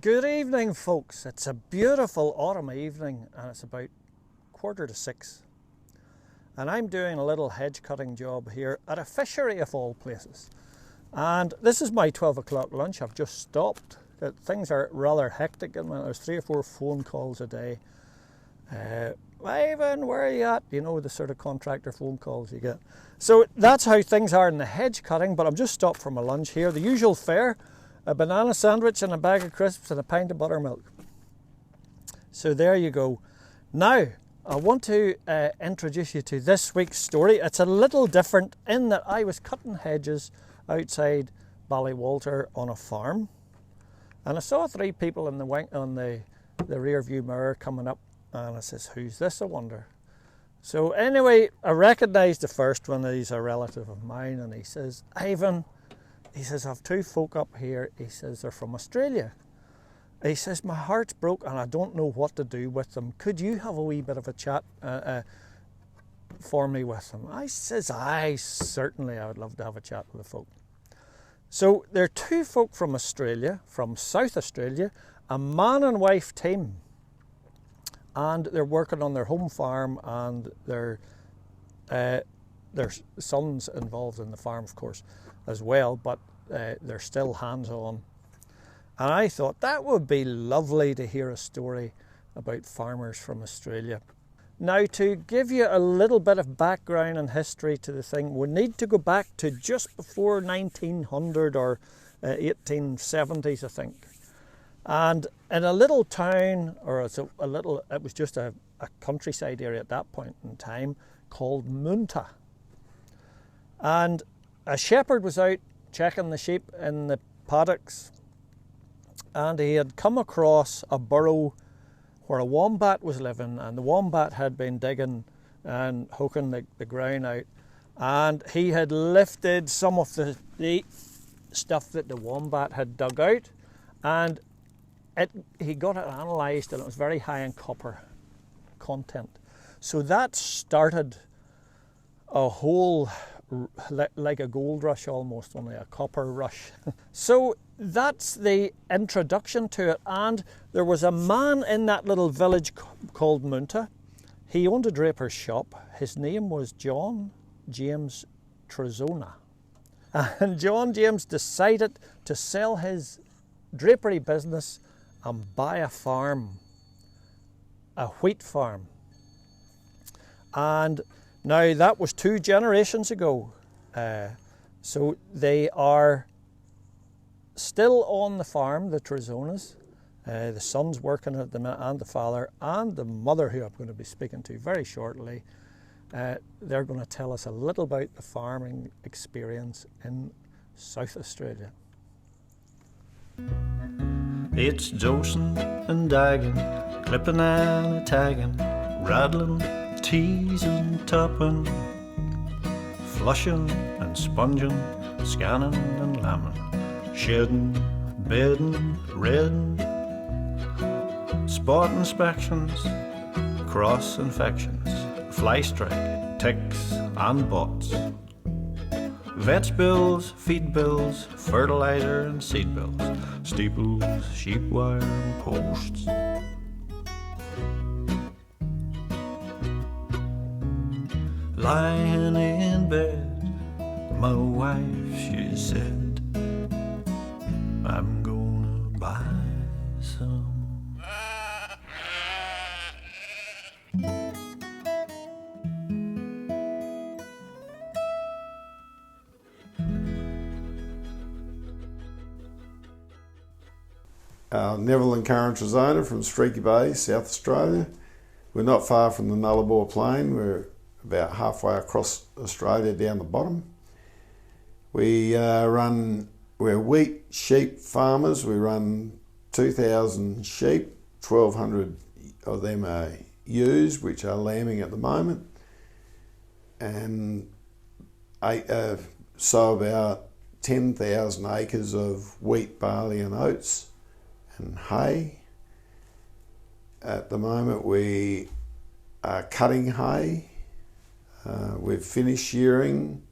Good evening, folks. It's a beautiful autumn evening and it's about 6:15. And I'm doing a little hedge cutting job here at a fishery of all places. And this is my 12 o'clock lunch. I've just stopped. Things are rather hectic and there's 3 or 4 phone calls a day. Ivan, where are you at? You know, the sort of contractor phone calls you get. So that's how things are in the hedge cutting, but I'm just stopped for my lunch here. The usual fare. A banana sandwich and a bag of crisps and a pint of buttermilk. So there you go. Now, I want to introduce you to this week's story. It's a little different in that I was cutting hedges outside Ballywalter on a farm. And I saw 3 people in the rear view mirror coming up. And I says, who's this, I wonder? So anyway, I recognised the first one. He's a relative of mine. And he says, Ivan, he says, I have 2 folk up here. He says, they're from Australia. He says, my heart's broke and I don't know what to do with them. Could you have a wee bit of a chat for me with them? I says, aye, certainly I would love to have a chat with the folk. So there are 2 folk from Australia, from South Australia, a man and wife team. And they're working on their home farm and their son's involved in the farm, of course, as well, but they're still hands-on. And I thought that would be lovely to hear a story about farmers from Australia. Now, to give you a little bit of background and history to the thing, we need to go back to just before 1900 or 1870s, I think. And in a little town, or it was just a countryside area at that point in time, called Munta. And a shepherd was out checking the sheep in the paddocks, and he had come across a burrow where a wombat was living, and the wombat had been digging and hooking the ground out, and he had lifted some of the stuff that the wombat had dug out, and he got it analysed, and it was very high in copper content. So that started a whole, like a gold rush almost, only a copper rush. So that's the introduction to it. And there was a man in that little village called Munta. He owned a draper's shop. His name was John James Trezona. And John James decided to sell his drapery business and buy a farm, a wheat farm. And now that was 2 generations ago, so they are still on the farm, the Trezonas. The son's working at the minute, and the father, and the mother, who I'm going to be speaking to very shortly. They're going to tell us a little about the farming experience in South Australia. It's dosing and dagging, clipping and tagging, rattling, teasing, topping, flushing and sponging, scanning and lambing, shedding, bedding, redding, spot inspections, cross infections, fly strike, ticks and bots, vets bills, feed bills, fertilizer and seed bills, steeples, sheep wire and posts. Lying in bed, my wife, she said, I'm gonna buy some. Neville and Karen Trezona from Streaky Bay, South Australia. We're not far from the Nullarbor Plain. We're about halfway across Australia down the bottom. We're wheat sheep farmers. We run 2,000 sheep, 1,200 of them are ewes, which are lambing at the moment, and so about 10,000 acres of wheat, barley and oats and hay. At the moment we are cutting hay. We've finished shearing.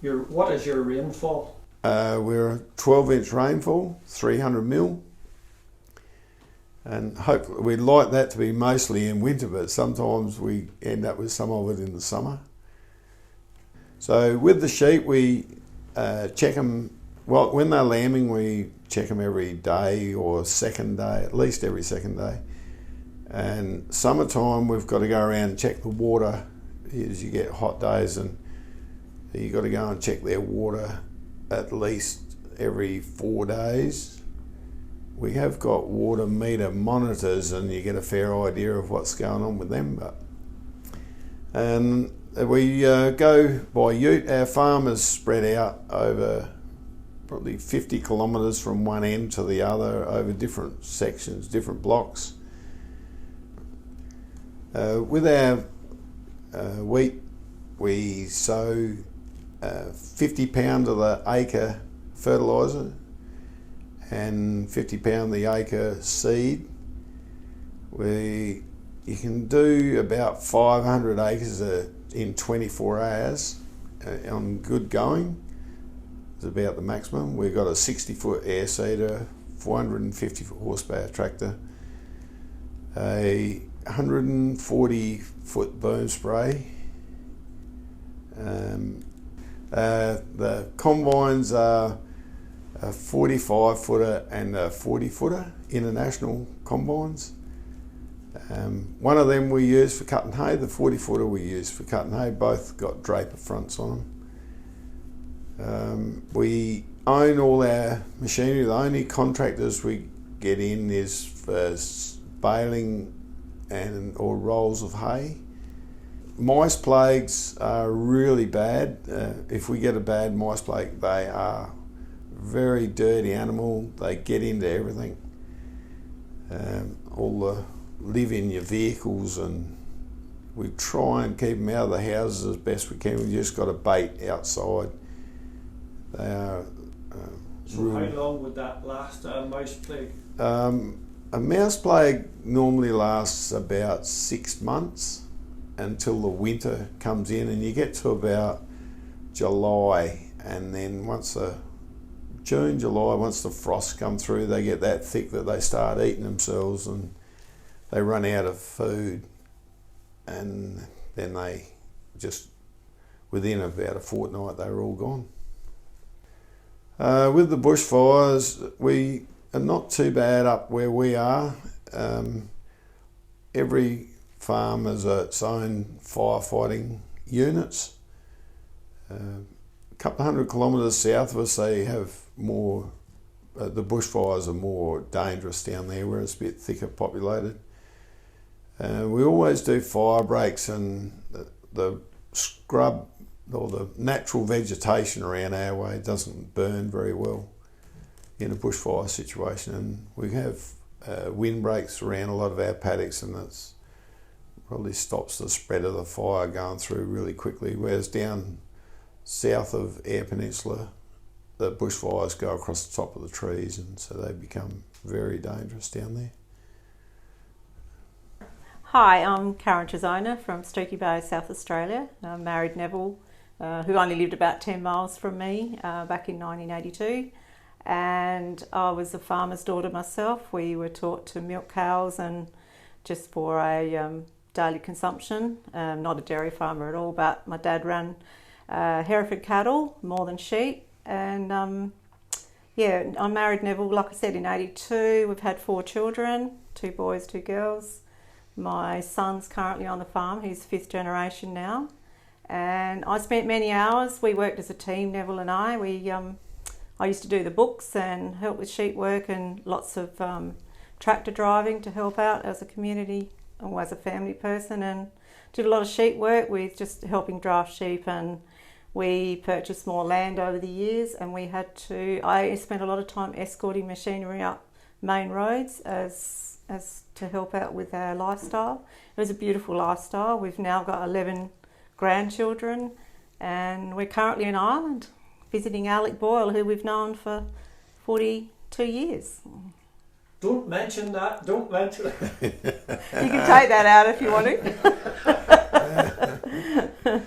What is your rainfall? We're a 12-inch rainfall, 300 mil. And hopefully we'd like that to be mostly in winter, but sometimes we end up with some of it in the summer. So with the sheep, we check them, well, when they're lambing, we check them every day or second day, at least every second day. And summertime, we've got to go around and check the water as you get hot days, and you've got to go and check their water at least every 4 days. We have got water meter monitors, and you get a fair idea of what's going on with them. And we go by ute. Our farm is spread out over probably 50 kilometres from one end to the other, over different sections, different blocks. With our wheat, we sow 50 pound of the acre fertiliser and 50 pound the acre seed. You can do about 500 acres in 24 hours on good going. It's about the maximum. We've got a 60-foot air seeder, 450 horsepower tractor, a 140-foot boom spray. The combines are a 45-footer and a 40-footer, international combines. One of them we use for cutting hay, the 40-footer we use for cutting hay, both got draper fronts on them. We own all our machinery. The only contractors we get in is for baling or rolls of hay. Mice plagues are really bad. If we get a bad mice plague, they are very dirty animal. They get into everything. Live in your vehicles, and we try and keep them out of the houses as best we can. We've just got a bait outside. They are So how long would that last, a mouse plague? A mouse plague normally lasts about 6 months until the winter comes in, and you get to about July, and then once the frosts come through, they get that thick that they start eating themselves and they run out of food, and then they just, within about a fortnight, they were all gone. With the bushfires, we are not too bad up where we are. Every farm has its own firefighting units. A couple of 100 kilometres south of us, they have more, the bushfires are more dangerous down there where it's a bit thicker populated. We always do fire breaks, and the scrub or the natural vegetation around our way doesn't burn very well in a bushfire situation, and we have windbreaks around a lot of our paddocks, and that's probably stops the spread of the fire going through really quickly, whereas down south of Eyre Peninsula the bushfires go across the top of the trees, and so they become very dangerous down there. Hi, I'm Karen Trezona from Streaky Bay South Australia. I married Neville, who only lived about 10 miles from me back in 1982, and I was a farmer's daughter myself. We were taught to milk cows and just for a daily consumption. Not a dairy farmer at all, but my dad ran Hereford cattle more than sheep, and yeah, I married Neville, like I said, in 82. We've had 4 children, 2 boys, 2 girls. My son's currently on the farm, he's 5th generation now. And I spent many hours, we worked as a team, Neville and I. I used to do the books and help with sheep work, and lots of tractor driving to help out as a community or as a family person, and did a lot of sheep work with just helping draft sheep. And we purchased more land over the years, and I spent a lot of time escorting machinery up main roads as to help out with our lifestyle. It was a beautiful lifestyle. We've now got 11 grandchildren, and we're currently in Ireland visiting Alec Boyle, who we've known for 42 years. Don't mention that, don't mention it. You can take that out if you want to.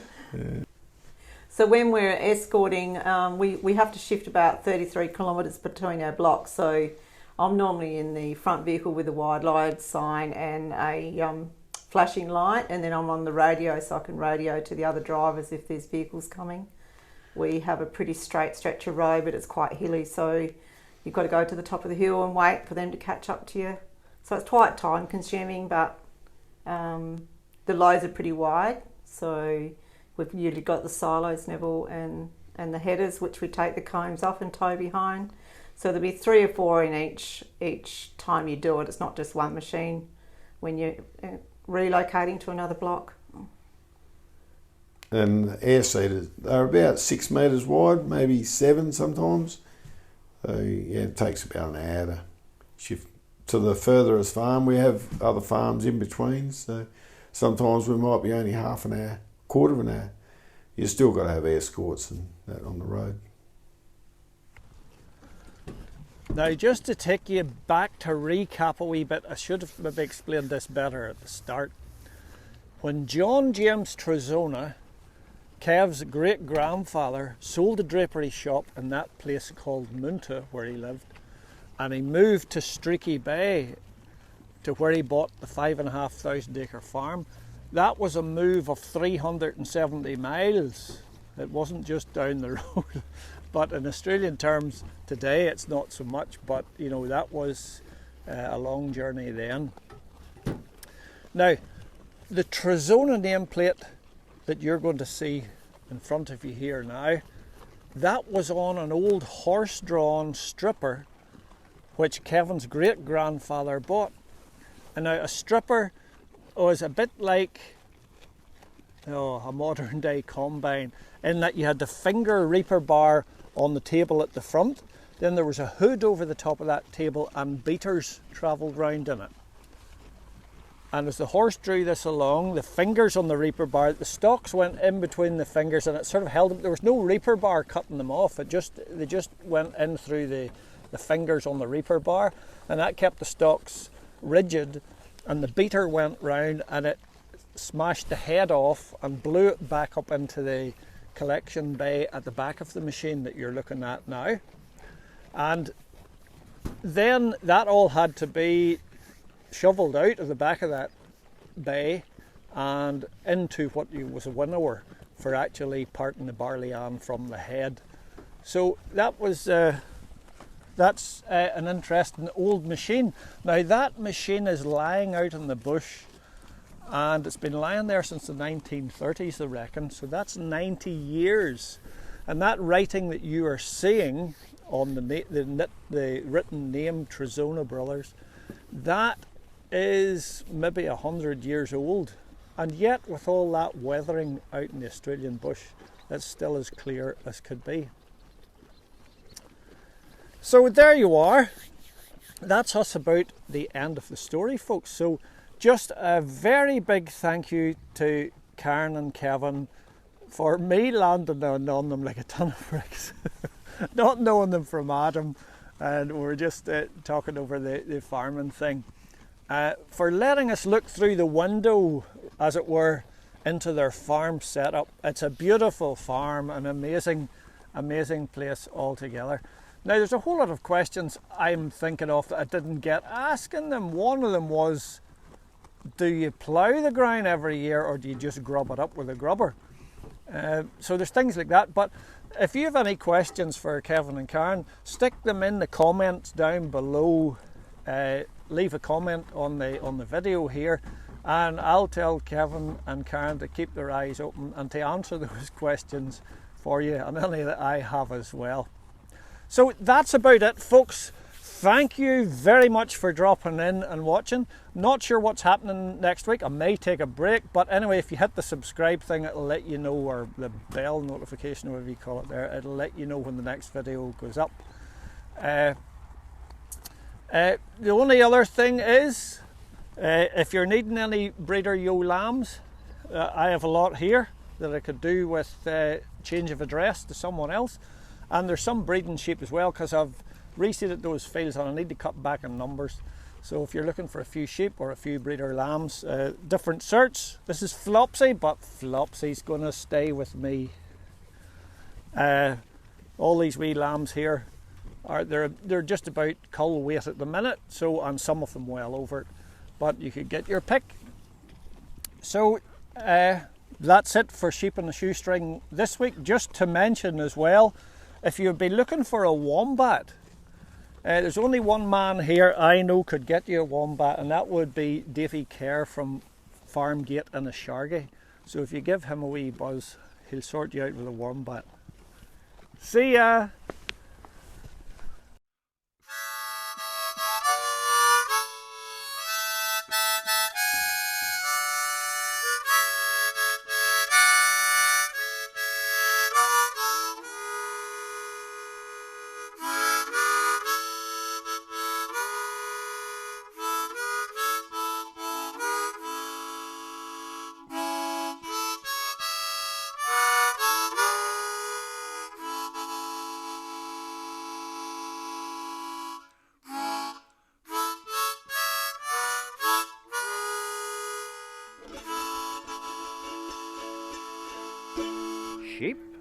So when we're escorting, we have to shift about 33 kilometres between our blocks. So I'm normally in the front vehicle with a wide load sign and a flashing light, and then I'm on the radio so I can radio to the other drivers if there's vehicles coming. We have a pretty straight stretch of road, but it's quite hilly, so you've got to go to the top of the hill and wait for them to catch up to you. So it's quite time consuming, but the loads are pretty wide. So we've usually got the silos, Neville, and the headers, which we take the combs off and tow behind. So there'll be 3 or 4 in each time you do it. It's not just one machine when you're relocating to another block. And the air seeders, they're about 6 metres wide, maybe 7 sometimes. So yeah, it takes about an hour to shift to the furthest farm. We have other farms in between, so sometimes we might be only half an hour, quarter of an hour. You still got to have escorts and that on the road. Now, just to take you back to recap a wee bit, I should have maybe explained this better at the start. When John James Trezona, Kev's great-grandfather, sold a drapery shop in that place called Munta, where he lived, and he moved to Streaky Bay, to where he bought the 5,500 acre farm, that was a move of 370 miles. It wasn't just down the road. But in Australian terms, today it's not so much, but you know, that was a long journey then. Now, the Trezona nameplate that you're going to see in front of you here now, that was on an old horse-drawn stripper which Kevin's great-grandfather bought. And now a stripper was a bit like a modern day combine, in that you had the finger reaper bar on the table at the front, then there was a hood over the top of that table and beaters travelled round in it. And as the horse drew this along, the fingers on the reaper bar, the stalks went in between the fingers and it sort of held them. There was no reaper bar cutting them off. They just went in through the fingers on the reaper bar, and that kept the stalks rigid, and the beater went round and it smashed the head off and blew it back up into the collection bay at the back of the machine that you're looking at now. And then that all had to be shovelled out of the back of that bay and into what was a winnower for actually parting the barley on from the head. So that was that's an interesting old machine. Now that machine is lying out in the bush, and it's been lying there since the 1930s, I reckon, so that's 90 years. And that writing that you are seeing on the written name Trezona Brothers, that is maybe 100 years old, and yet with all that weathering out in the Australian bush, it's still as clear as could be. So there you are. That's us about the end of the story, folks. So just a very big thank you to Karen and Kevin for me landing on them like a ton of bricks, not knowing them from Adam, and we were just talking over the farming thing, for letting us look through the window, as it were, into their farm setup. It's a beautiful farm, an amazing place altogether. Now there's a whole lot of questions I'm thinking of that I didn't get asking them. One of them was, do you plough the ground every year or do you just grub it up with a grubber? So there's things like that. But if you have any questions for Kevin and Karen, stick them in the comments down below. Leave a comment on the video here, and I'll tell Kevin and Karen to keep their eyes open and to answer those questions for you, and any that I have as well. So that's about it, folks. Thank you very much for dropping in and watching. Not sure what's happening next week. I may take a break, but anyway, if you hit the subscribe thing, it'll let you know, or the bell notification, whatever you call it there, it'll let you know when the next video goes up. The only other thing is, if you're needing any breeder ewe lambs, I have a lot here that I could do with change of address to someone else. And there's some breeding sheep as well, because I've reseeded those fields and I need to cut back in numbers. So if you're looking for a few sheep or a few breeder lambs, different search. This is Flopsy, but Flopsy's going to stay with me. All these wee lambs here they're just about cull weight at the minute, so, and some of them well over it, but you could get your pick. So that's it for sheep and the shoestring this week. Just to mention as well, if you'd be looking for a wombat, there's only one man here I know could get you a wombat, and that would be Davy Kerr from Farmgate in Shargy. So if you give him a wee buzz, he'll sort you out with a wombat. See ya! Sheep